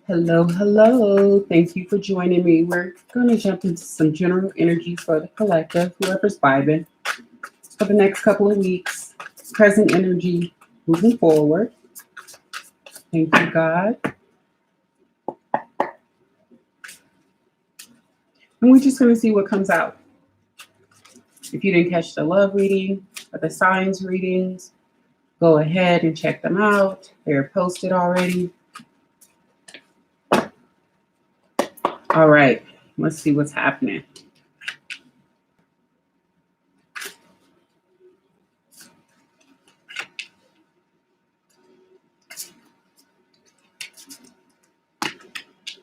Hello, hello. Thank you for joining me. We're going to jump into some general energy for the collective, whoever's vibing, for the next couple of weeks. Present energy moving forward. Thank you, God. And we're just going to see what comes out. If you didn't catch the love reading or the signs readings, go ahead and check them out. They're posted already. All right, let's see what's happening.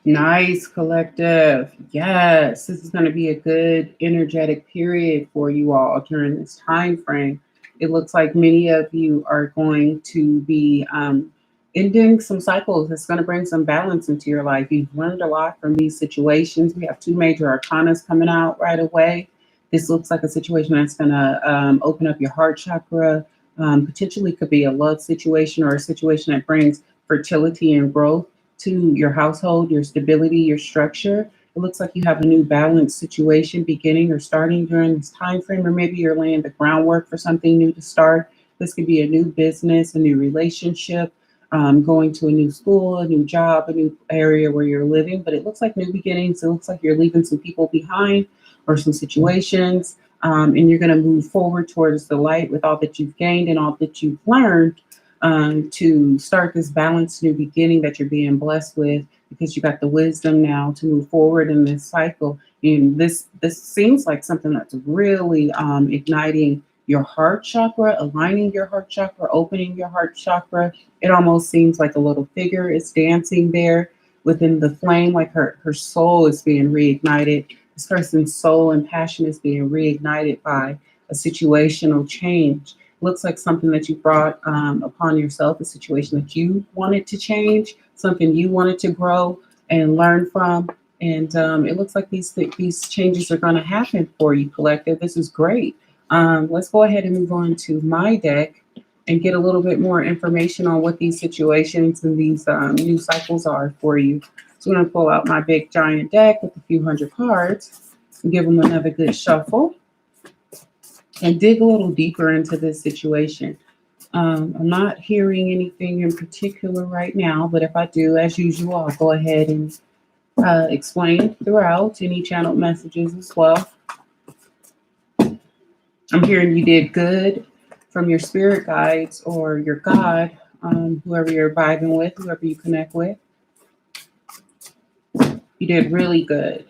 Nice, collective. Yes, this is going to be a good energetic period for you all during this time frame. It looks like many of you are going to be ending some cycles. It's going to bring some balance into your life. You've learned a lot from these situations. We have two major arcanas coming out right away. This looks like a situation that's going to open up your heart chakra. Potentially could be a love situation or a situation that brings fertility and growth to your household, your stability, your structure. It looks like you have a new balanced situation beginning or starting during this time frame, or maybe you're laying the groundwork for something new to start. This could be a new business, a new relationship, going to a new school, a new job, a new area where you're living. But it looks like new beginnings. It looks like you're leaving some people behind or some situations, and you're going to move forward towards the light with all that you've gained and all that you've learned, to start this balanced new beginning that you're being blessed with, because you got the wisdom now to move forward in this cycle. And this seems like something that's really igniting your heart chakra, aligning your heart chakra, opening your heart chakra. It almost seems like a little figure is dancing there within the flame, like her soul is being reignited. This person's soul and passion is being reignited by a situational change. Looks like something that you brought upon yourself, a situation that you wanted to change, something you wanted to grow and learn from. And it looks like these changes are going to happen for you, collective. This is great. Let's go ahead and move on to my deck and get a little bit more information on what these situations and these new cycles are for you. So I'm going to pull out my big giant deck with a few hundred cards and give them another good shuffle and dig a little deeper into this situation. I'm not hearing anything in particular right now, but if I do, as usual, I'll go ahead and explain throughout any channeled messages as well. I'm hearing you did good from your spirit guides or your God, whoever you're vibing with, whoever you connect with. You did really good.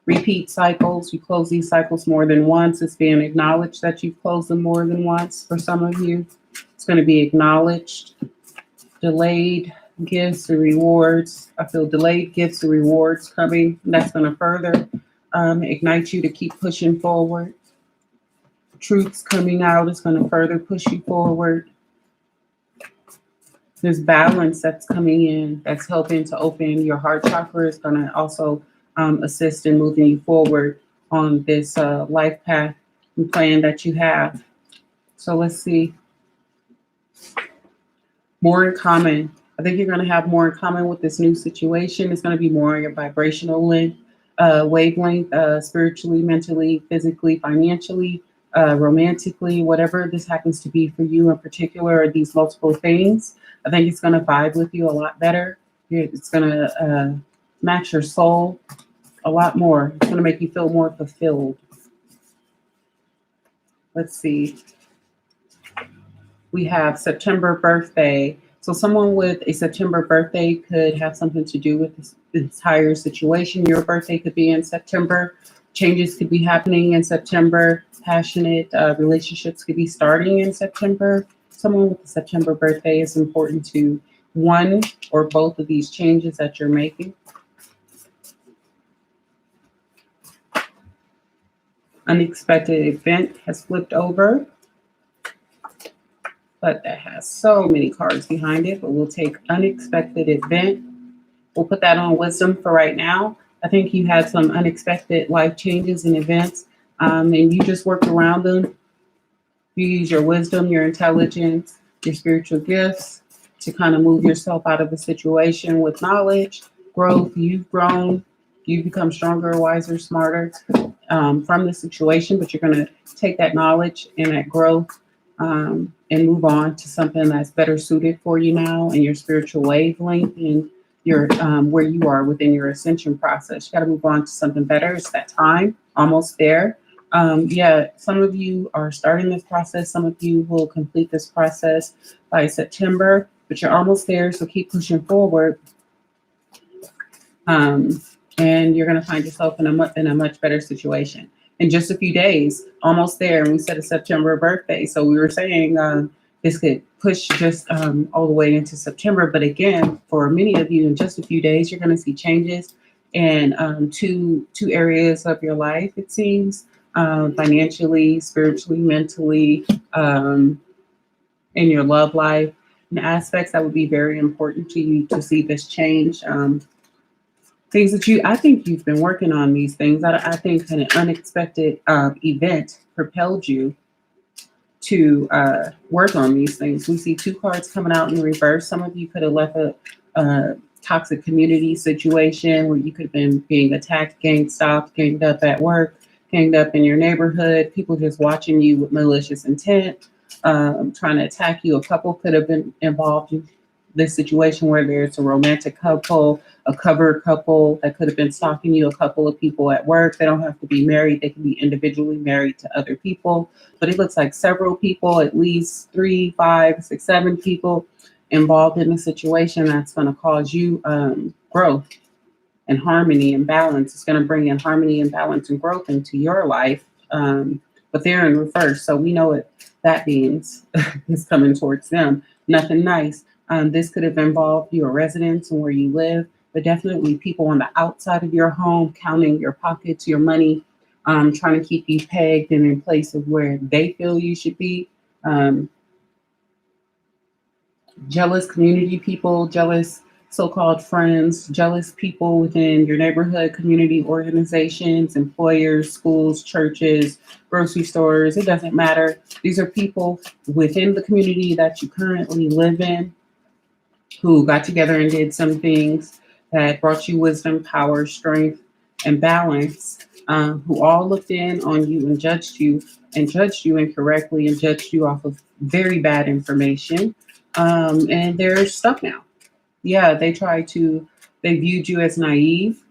Repeat cycles. You close these cycles more than once. It's being acknowledged that you've closed them more than once. For some of you, it's going to be acknowledged. Delayed gifts or rewards. I feel delayed gifts or rewards coming. That's going to further ignite you to keep pushing forward. Truths coming out is going to further push you forward. There's balance that's coming in that's helping to open your heart chakra. Is going to also assist in moving you forward on this life path and plan that you have. So let's see. More in common. I think you're going to have more in common with this new situation. It's going to be more on your vibrational wavelength, spiritually, mentally, physically, financially, romantically, whatever this happens to be for you in particular, or these multiple things. I think it's going to vibe with you a lot better. It's going to match your soul a lot more. It's going to make you feel more fulfilled. Let's see. We have September birthday. So someone with a September birthday could have something to do with this entire situation. Your birthday could be in September. Changes could be happening in September. Passionate relationships could be starting in September. Someone with a September birthday is important to one or both of these changes that you're making. Unexpected event has flipped over, but that has so many cards behind it. But we'll take unexpected event. We'll put that on wisdom for right now. I think you had some unexpected life changes and events, and you just worked around them. You use your wisdom, your intelligence, your spiritual gifts, to kind of move yourself out of the situation with knowledge, growth. You've grown, you've become stronger, wiser, smarter from the situation, but you're going to take that knowledge and that growth and move on to something that's better suited for you now and your spiritual wavelength and your where you are within your ascension process. You got to move on to something better. It's that time, almost there. Yeah, some of you are starting this process. Some of you will complete this process by September, but you're almost there. So keep pushing forward. Um, and you're going to find yourself in a much better situation in just a few days. Almost there, and we said a September birthday, so we were saying this could push just all the way into September. But again, for many of you, in just a few days, you're going to see changes in two areas of your life. It seems financially, spiritually, mentally, in your love life, and aspects that would be very important to you to see this change. Things that I think you've been working on these things. I think an unexpected event propelled you to work on these things. We see two cards coming out in reverse. Some of you could have left a toxic community situation where you could have been being attacked, gang stalked, ganged up at work, ganged up in your neighborhood, people just watching you with malicious intent, trying to attack you. A couple could have been involved in this situation where there's a romantic couple, a covered couple that could have been stalking you, a couple of people at work. They don't have to be married. They can be individually married to other people. But it looks like several people, at least 3, 5, 6, 7 people involved in the situation that's going to cause you growth and harmony and balance. It's going to bring in harmony and balance and growth into your life. But they're in reverse. So we know what that means is coming towards them. Nothing nice. This could have involved your residence and where you live, but definitely people on the outside of your home, counting your pockets, your money, trying to keep you pegged and in place of where they feel you should be. Jealous community people, jealous so-called friends, jealous people within your neighborhood, community organizations, employers, schools, churches, grocery stores. It doesn't matter. These are people within the community that you currently live in who got together and did some things that brought you wisdom, power, strength, and balance, who all looked in on you and judged you incorrectly and judged you off of very bad information. And they're stuck now. Yeah, they viewed you as naive.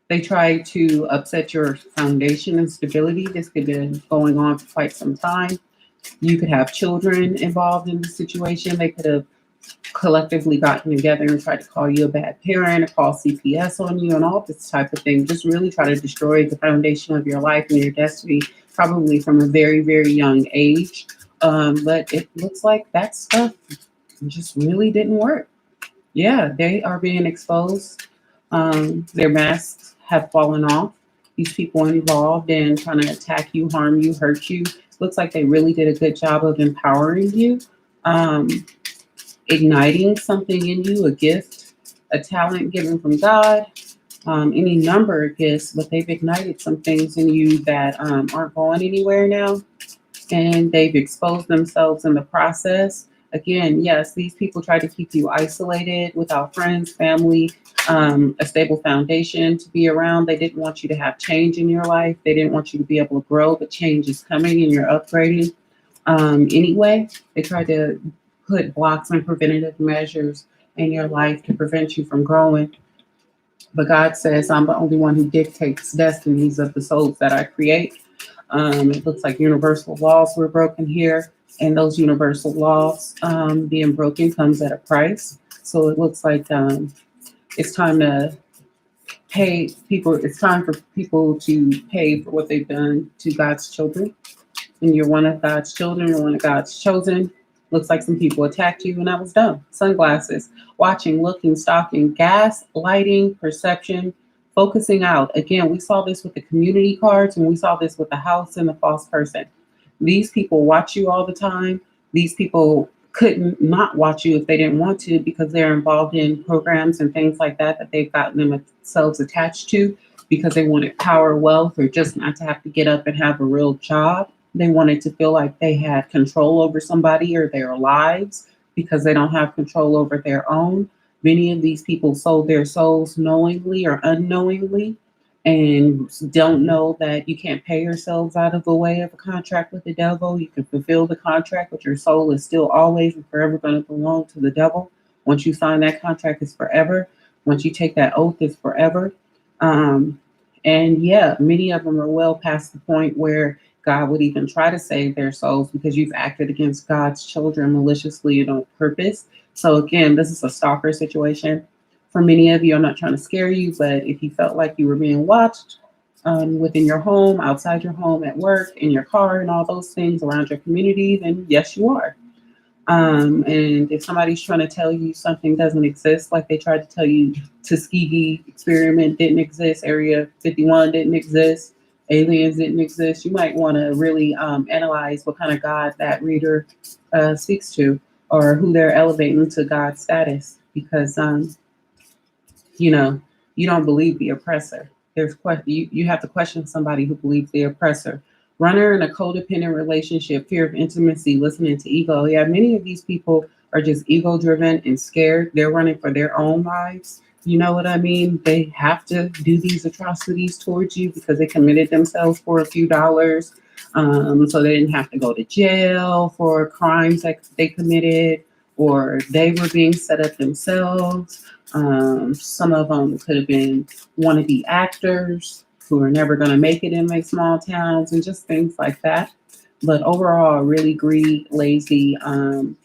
They tried to upset your foundation and stability. This could have been going on for quite some time. You could have children involved in the situation. They could have collectively gotten together and tried to call you a bad parent or call CPS on you and all this type of thing. Just really try to destroy the foundation of your life and your destiny, probably from a very, very young age. But it looks like that stuff just really didn't work. Yeah, they are being exposed. Their masks have fallen off. These people involved in trying to attack you, harm you, hurt you. Looks like they really did a good job of empowering you, igniting something in you, a gift, a talent given from God, any number of gifts, but they've ignited some things in you that aren't going anywhere now. And they've exposed themselves in the process. Again, yes, these people try to keep you isolated without friends, family, a stable foundation to be around. They didn't want you to have change in your life. They didn't want you to be able to grow, but change is coming and you're upgrading. Anyway, they tried to put blocks and preventative measures in your life to prevent you from growing. But God says, I'm the only one who dictates destinies of the souls that I create. It looks like universal laws were broken here, and those universal laws being broken comes at a price. So it looks like it's time to pay people. It's time for people to pay for what they've done to God's children. And you're one of God's children. You're one of God's chosen. Looks like some people attacked you, and that was dumb. Sunglasses, watching, looking, stalking, gaslighting, perception, focusing out. Again, we saw this with the community cards, and we saw this with the house and the false person. These people watch you all the time. These people couldn't not watch you if they didn't want to because they're involved in programs and things like that that they've gotten themselves attached to because they wanted power, wealth, or just not to have to get up and have a real job. They wanted to feel like they had control over somebody or their lives. because they don't have control over their own. Many of these people sold their souls knowingly or unknowingly and don't know that you can't pay yourselves out of the way of a contract with the devil. You can fulfill the contract, but your soul is still always and forever going to belong to the devil. Once you sign that contract, it's forever. Once you take that oath, it's forever. Um, and yeah, many of them are well past the point where God would even try to save their souls because you've acted against God's children maliciously and on purpose. So again, this is a stalker situation. For many of you, I'm not trying to scare you, but if you felt like you were being watched within your home, outside your home, at work, in your car, and all those things around your community, then yes, you are. And if somebody's trying to tell you something doesn't exist, like they tried to tell you Tuskegee experiment didn't exist, Area 51 didn't exist, aliens didn't exist, you might want to really analyze what kind of God that reader speaks to or who they're elevating to God's status because you know, you don't believe the oppressor. You have to question somebody who believes the oppressor. Runner in a codependent relationship, fear of intimacy, listening to ego. Yeah, many of these people are just ego driven and scared. They're running for their own lives. You know what I mean? They have to do these atrocities towards you because they committed themselves for a few dollars. So they didn't have to go to jail for crimes that they committed or they were being set up themselves. Some of them could have been wannabe actors who are never going to make it in like small towns and just things like that. But overall, really greed, lazy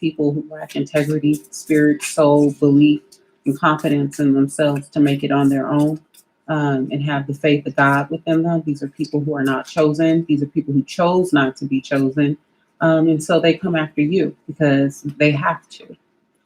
people who lack integrity, spirit, soul, belief, and confidence in themselves to make it on their own and have the faith of God within them. These are people who are not chosen. These are people who chose not to be chosen. And so they come after you because they have to.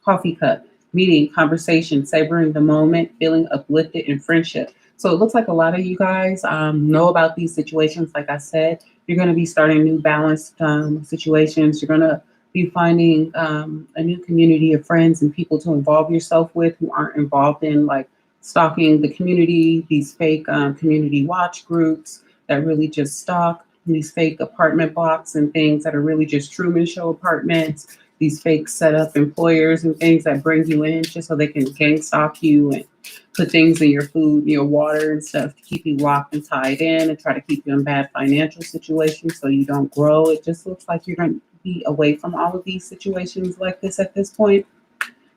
Coffee cup, meeting, conversation, savoring the moment, feeling uplifted in friendship. So it looks like a lot of you guys know about these situations. Like I said, you're going to be starting new balanced situations. You're going to be finding a new community of friends and people to involve yourself with who aren't involved in like stalking the community, these fake community watch groups that really just stalk, these fake apartment blocks and things that are really just Truman Show apartments, these fake setup employers and things that bring you in just so they can gang stalk you and put things in your food, your water and stuff to keep you locked and tied in and try to keep you in bad financial situations so you don't grow. It just looks like you're going to be away from all of these situations like this at this point.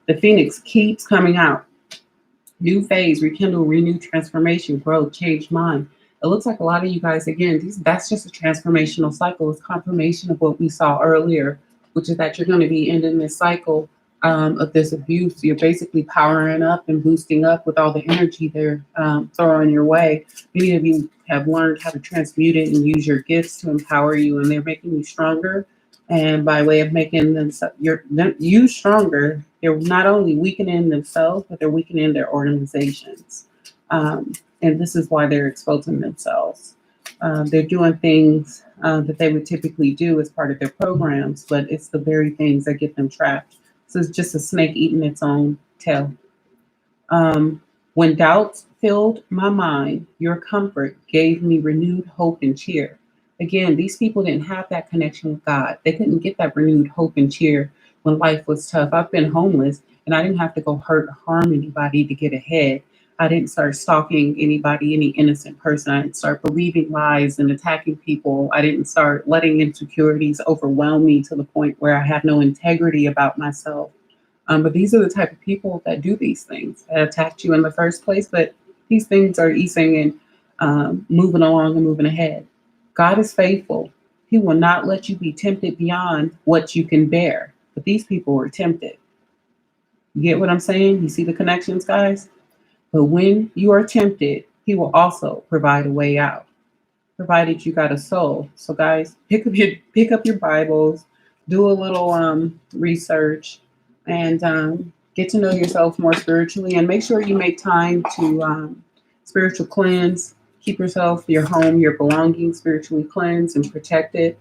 The Phoenix keeps coming out. New phase, rekindle, renew, transformation, growth, change mind. It looks like a lot of you guys, again, that's just a transformational cycle. It's confirmation of what we saw earlier, which is that you're going to be ending this cycle of this abuse. You're basically powering up and boosting up with all the energy they're throwing your way. Many of you have learned how to transmute it and use your gifts to empower you, and they're making you stronger. And by way of making you stronger, they're not only weakening themselves, but they're weakening their organizations. And this is why they're exposing themselves. They're doing things that they would typically do as part of their programs, but it's the very things that get them trapped. So it's just a snake eating its own tail. When doubts filled my mind, your comfort gave me renewed hope and cheer. Again, these people didn't have that connection with God. They couldn't get that renewed hope and cheer when life was tough. I've been homeless and I didn't have to go hurt or harm anybody to get ahead. I didn't start stalking anybody, any innocent person. I didn't start believing lies and attacking people. I didn't start letting insecurities overwhelm me to the point where I have no integrity about myself. But these are the type of people that do these things, that attacked you in the first place. But these things are easing and moving along and moving ahead. God is faithful. He will not let you be tempted beyond what you can bear. But these people were tempted. You get what I'm saying? You see the connections, guys? But when you are tempted, he will also provide a way out, provided you got a soul. So guys, pick up your Bibles, do a little research, and get to know yourself more spiritually, and make sure you make time to spiritual cleanse. Keep yourself, your home, your belongings spiritually cleansed and protected.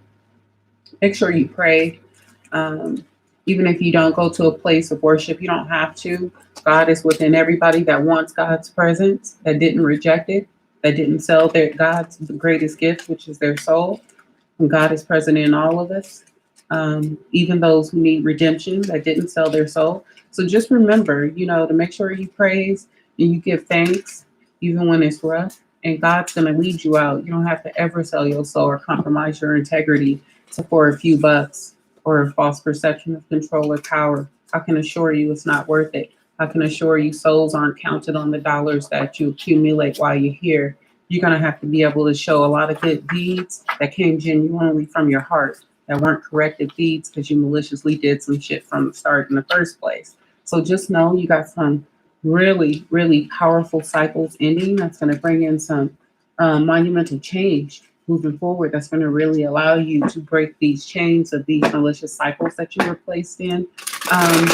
Make sure you pray. Um, Even if you don't go to a place of worship, you don't have to. God is within everybody that wants God's presence, that didn't reject it, that didn't sell their God's greatest gift, which is their soul. And God is present in all of us. even those who need redemption that didn't sell their soul. So just remember, to make sure you praise and you give thanks even when it's rough. And God's going to lead you out. You don't have to ever sell your soul or compromise your integrity for a few bucks or a false perception of control or power. I can assure you it's not worth it. I can assure you souls aren't counted on the dollars that you accumulate while you're here. You're going to have to be able to show a lot of good deeds that came genuinely from your heart, that weren't corrected deeds because you maliciously did some shit from the start in the first place. So just know you got some really, really powerful cycles ending that's going to bring in some monumental change moving forward. That's going to really allow you to break these chains of these malicious cycles that you were placed in. Um,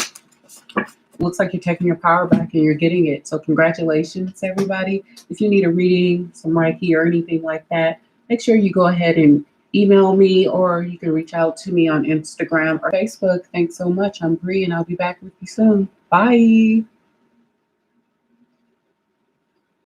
Looks like you're taking your power back and you're getting it. So congratulations, everybody. If you need a reading, some Reiki or anything like that, make sure you go ahead and email me, or you can reach out to me on Instagram or Facebook. Thanks so much. I'm Bri, and I'll be back with you soon. Bye.